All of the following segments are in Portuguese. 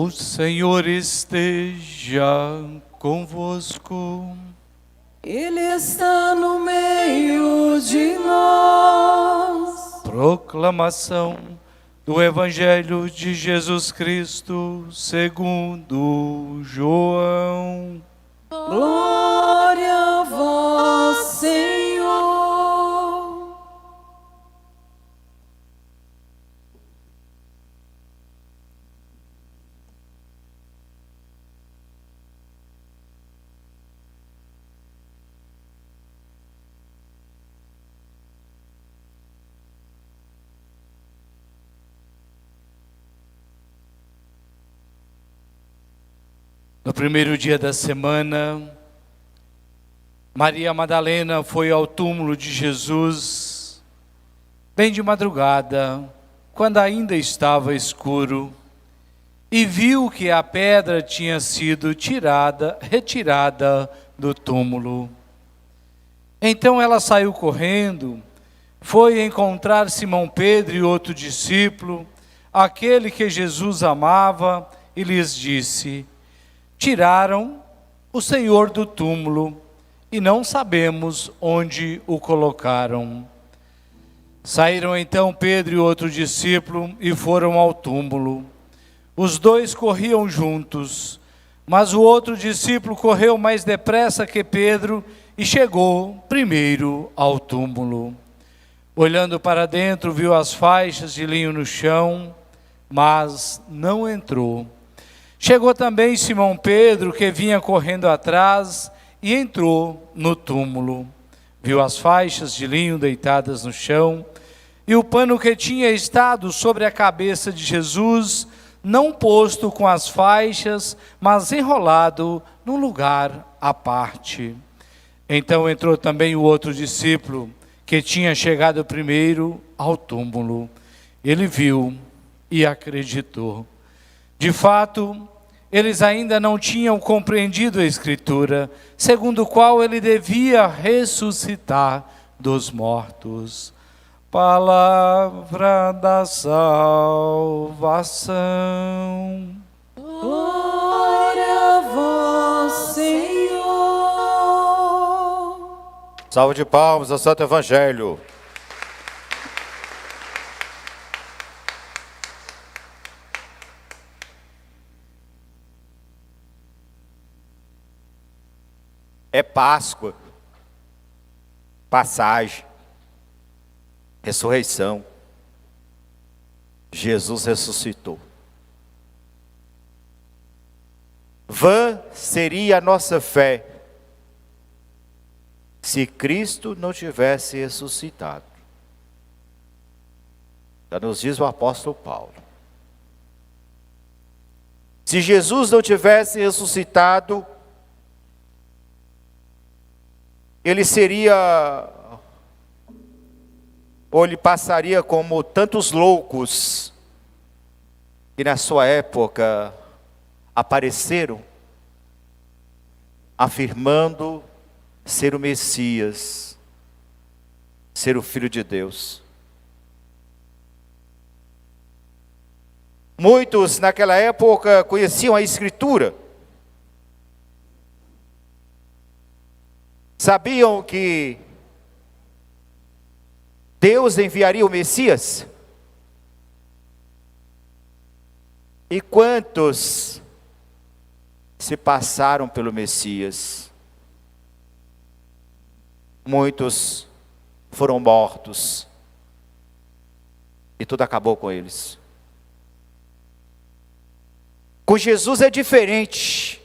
O Senhor esteja convosco. Ele está no meio de nós. Proclamação do Evangelho de Jesus Cristo segundo João. Glória a vós, Senhor. No primeiro dia da semana, Maria Madalena foi ao túmulo de Jesus, bem de madrugada, quando ainda estava escuro, e viu que a pedra tinha sido retirada do túmulo. Então ela saiu correndo, foi encontrar Simão Pedro e outro discípulo, aquele que Jesus amava, e lhes disse: tiraram o Senhor do túmulo e não sabemos onde o colocaram. Saíram então Pedro e outro discípulo e foram ao túmulo. Os dois corriam juntos, mas o outro discípulo correu mais depressa que Pedro e chegou primeiro ao túmulo. Olhando para dentro, viu as faixas de linho no chão, mas não entrou. Chegou também Simão Pedro, que vinha correndo atrás, e entrou no túmulo. Viu as faixas de linho deitadas no chão, e o pano que tinha estado sobre a cabeça de Jesus, não posto com as faixas, mas enrolado num lugar à parte. Então entrou também o outro discípulo, que tinha chegado primeiro ao túmulo. Ele viu e acreditou. De fato, eles ainda não tinham compreendido a Escritura, segundo o qual ele devia ressuscitar dos mortos. Palavra da salvação. Glória a vós, Senhor. Salve de palmas ao Santo Evangelho. É Páscoa, passagem, ressurreição. Jesus ressuscitou. Vã seria a nossa fé se Cristo não tivesse ressuscitado. Já nos diz o apóstolo Paulo. Se Jesus não tivesse ressuscitado, ele seria, ou ele passaria como tantos loucos que na sua época apareceram, afirmando ser o Messias, ser o Filho de Deus. Muitos naquela época conheciam a Escritura, sabiam que Deus enviaria o Messias. E quantos se passaram pelo Messias? Muitos foram mortos. E tudo acabou com eles. Com Jesus é diferente.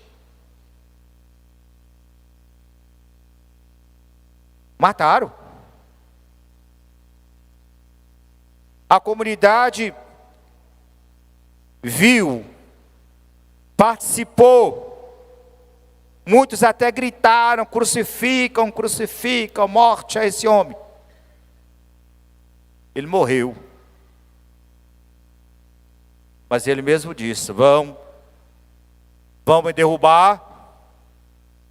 Mataram. A comunidade viu, participou. Muitos até gritaram: crucificam, crucificam, morte a esse homem. Ele morreu. Mas ele mesmo disse: vão me derrubar,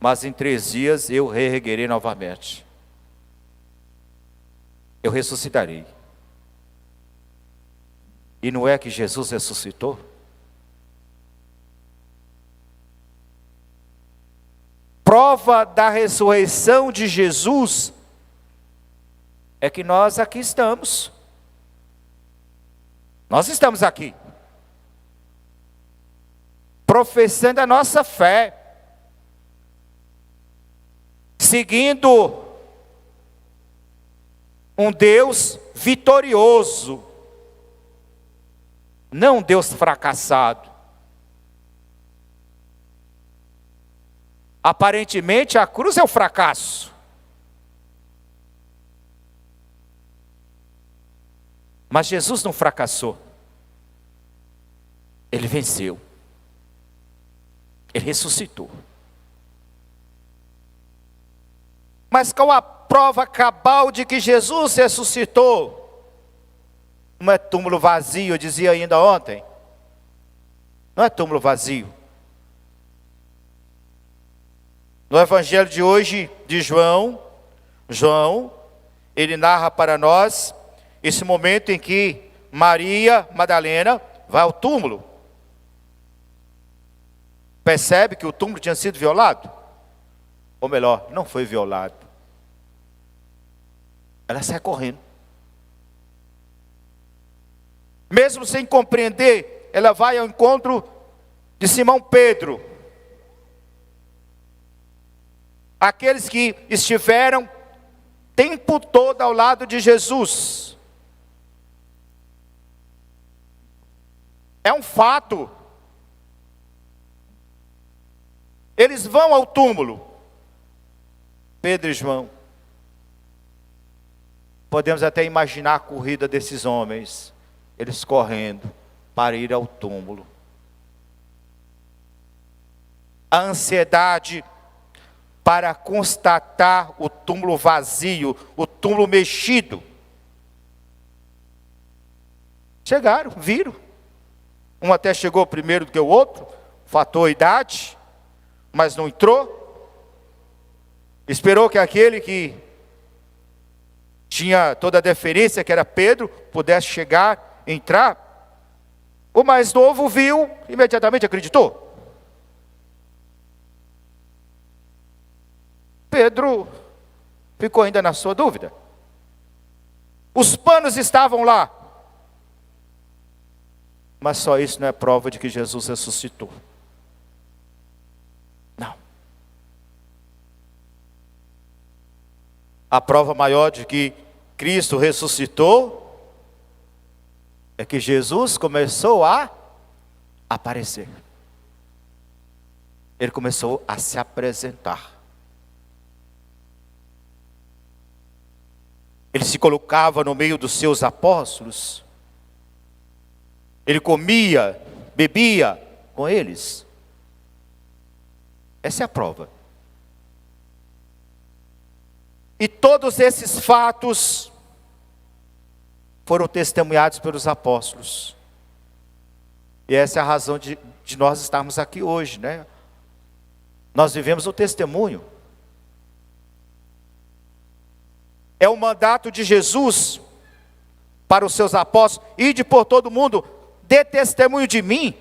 mas em 3 dias eu reerguerei novamente. Eu ressuscitarei. E não é que Jesus ressuscitou? prova da ressurreição de Jesus é que nós aqui estamos. Nós estamos aqui, professando a nossa fé, seguindo um Deus vitorioso, não um Deus fracassado. Aparentemente a cruz é o fracasso, mas Jesus não fracassou. Ele venceu. Ele ressuscitou. Mas qual a prova cabal de que Jesus ressuscitou? Não é túmulo vazio, eu dizia ainda ontem. Não é túmulo vazio. No evangelho de hoje, de João, ele narra para nós esse momento em que Maria Madalena vai ao túmulo. Percebe que o túmulo tinha sido violado? Ou melhor, não foi violado. Ela sai correndo. Mesmo sem compreender, ela vai ao encontro de Simão Pedro. Aqueles que estiveram tempo todo ao lado de Jesus. É um fato. Eles vão ao túmulo. Pedro e João. Podemos até imaginar a corrida desses homens. Eles correndo para ir ao túmulo. A ansiedade para constatar o túmulo vazio, o túmulo mexido. Chegaram, viram. Um até chegou primeiro do que o outro, fator idade, mas não entrou. Esperou que aquele que tinha toda a deferência, que era Pedro, pudesse chegar, entrar. O mais novo viu, imediatamente acreditou. Pedro ficou ainda na sua dúvida. Os panos estavam lá. Mas só isso não é prova de que Jesus ressuscitou. Não. A prova maior de que Cristo ressuscitou é que Jesus começou a aparecer. Ele começou a se apresentar. Ele se colocava no meio dos seus apóstolos. Ele comia, bebia com eles. Essa é a prova. E todos esses fatos foram testemunhados pelos apóstolos. E essa é a razão de nós estarmos aqui hoje, né? Nós vivemos o testemunho. É o mandato de Jesus para os seus apóstolos: ide por todo mundo, dê testemunho de mim,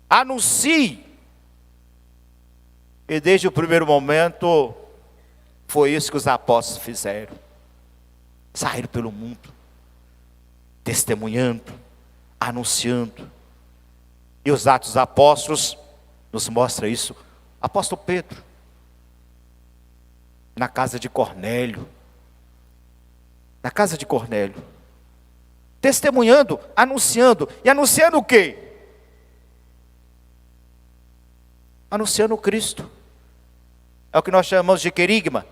anuncie. E desde o primeiro momento, foi isso que os apóstolos fizeram. Saíram pelo mundo, testemunhando, anunciando. E os Atos dos Apóstolos nos mostra isso. Apóstolo Pedro, na casa de Cornélio. Na casa de Cornélio. Testemunhando, anunciando. E anunciando o quê? Anunciando o Cristo. É o que nós chamamos de querigma.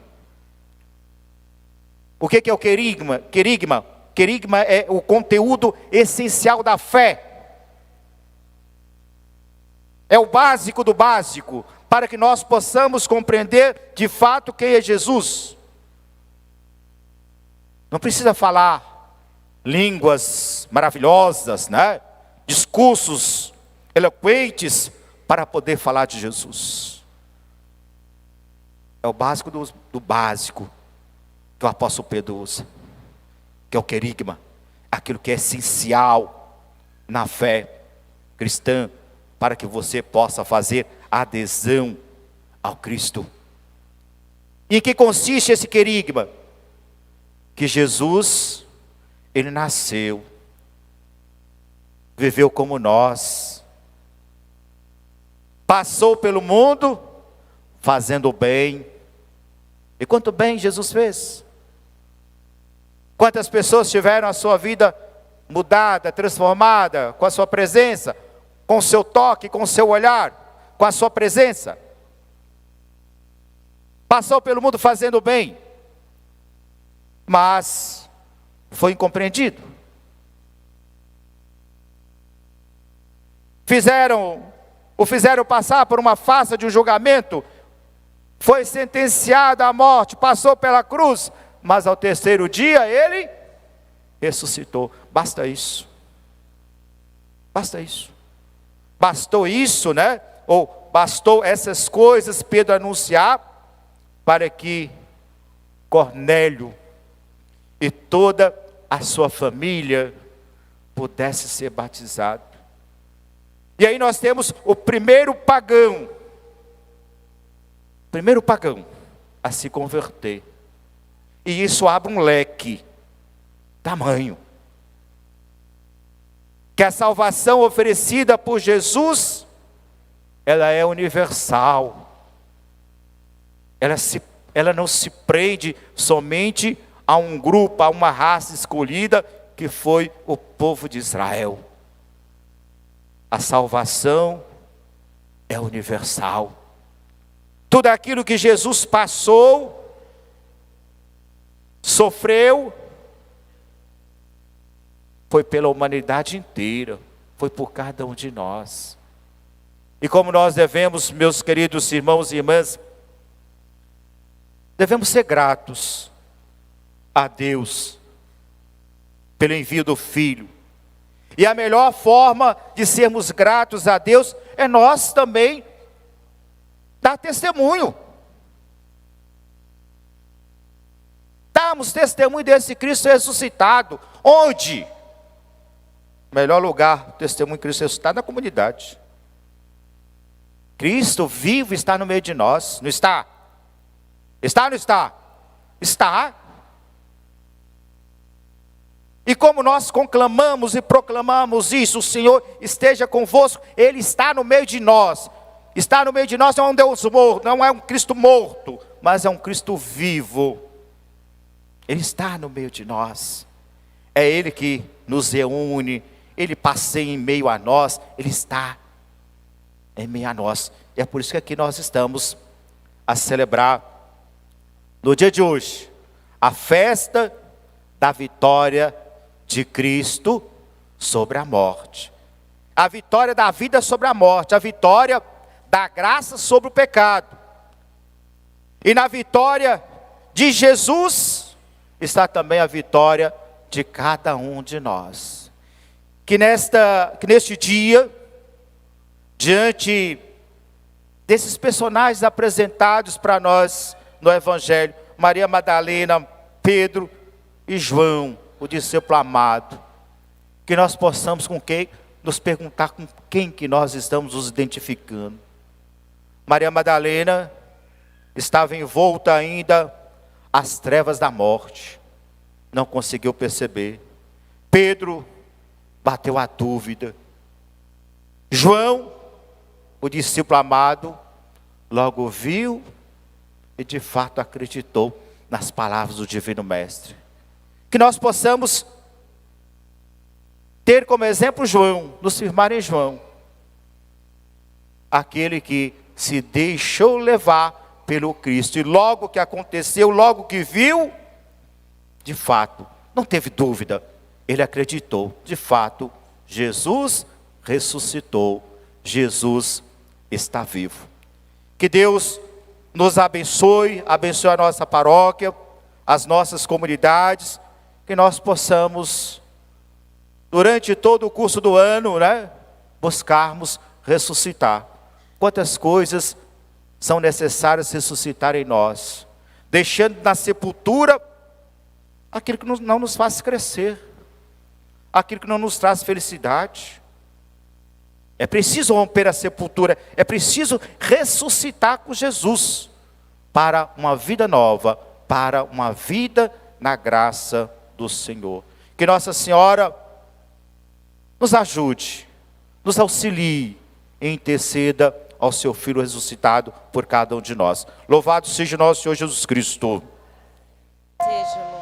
O que é o querigma? Querigma é o conteúdo essencial da fé. É o básico do básico, para que nós possamos compreender de fato quem é Jesus. Não precisa falar línguas maravilhosas, né? Discursos eloquentes para poder falar de Jesus. É o básico do básico que o apóstolo Pedro usa, que é o querigma, aquilo que é essencial na fé cristã, para que você possa fazer adesão ao Cristo. E em que consiste esse querigma? Que Jesus, ele nasceu, viveu como nós, passou pelo mundo fazendo o bem. E quanto bem Jesus fez? Quantas pessoas tiveram a sua vida mudada, transformada, com a sua presença, com o seu toque, com o seu olhar, com a sua presença? Passou pelo mundo fazendo o bem, mas foi incompreendido. O fizeram passar por uma farsa de um julgamento, foi sentenciado à morte, passou pela cruz, mas ao terceiro dia ele ressuscitou. Basta isso. Basta isso. Bastou isso, né? Ou bastou essas coisas Pedro anunciar para que Cornélio e toda a sua família pudesse ser batizado. E aí nós temos o primeiro pagão a se converter. E isso abre um leque tamanho. Que a salvação oferecida por Jesus, ela é universal. Ela não se prende somente a um grupo, a uma raça escolhida, que foi o povo de Israel. A salvação é universal. Tudo aquilo que Jesus passou, sofreu, foi pela humanidade inteira, foi por cada um de nós. E como nós devemos, meus queridos irmãos e irmãs, devemos ser gratos a Deus pelo envio do Filho. E a melhor forma de sermos gratos a Deus é nós também dar testemunho. Darmos testemunho desse Cristo ressuscitado. Onde? O melhor lugar, o testemunho de Cristo ressuscitado, na comunidade. Cristo vivo está no meio de nós, não está? Está ou não está? Está. E como nós conclamamos e proclamamos isso, o Senhor esteja convosco, Ele está no meio de nós. Está no meio de nós não é um Deus morto, não é um Cristo morto, mas é um Cristo vivo. Ele está no meio de nós. É Ele que nos reúne, Ele passeia em meio a nós, Ele está em meio a nós. E é por isso que aqui nós estamos a celebrar, no dia de hoje, a festa da vitória de Cristo sobre a morte. A vitória da vida sobre a morte, a vitória da graça sobre o pecado. E na vitória de Jesus está também a vitória de cada um de nós. Que neste dia, diante desses personagens apresentados para nós no Evangelho, Maria Madalena, Pedro e João, o discípulo amado, que nós possamos nos perguntar com quem que nós estamos nos identificando. Maria Madalena estava envolta ainda às trevas da morte, não conseguiu perceber. Pedro bateu a dúvida. João, o discípulo amado, logo viu e de fato acreditou nas palavras do Divino Mestre. Que nós possamos ter como exemplo João, nos firmar em João, aquele que se deixou levar pelo Cristo, e logo que aconteceu, logo que viu, de fato, não teve dúvida, ele acreditou, de fato, Jesus ressuscitou, Jesus está vivo. Que Deus nos abençoe, abençoe a nossa paróquia, as nossas comunidades, que nós possamos, durante todo o curso do ano, buscarmos ressuscitar. Quantas coisas são necessárias ressuscitar em nós, deixando na sepultura aquilo que não nos faz crescer, aquilo que não nos traz felicidade. É preciso romper a sepultura, é preciso ressuscitar com Jesus para uma vida nova, para uma vida na graça do Senhor. Que Nossa Senhora nos ajude, nos auxilie e interceda ao seu Filho ressuscitado por cada um de nós. Louvado seja nosso Senhor Jesus Cristo. Seja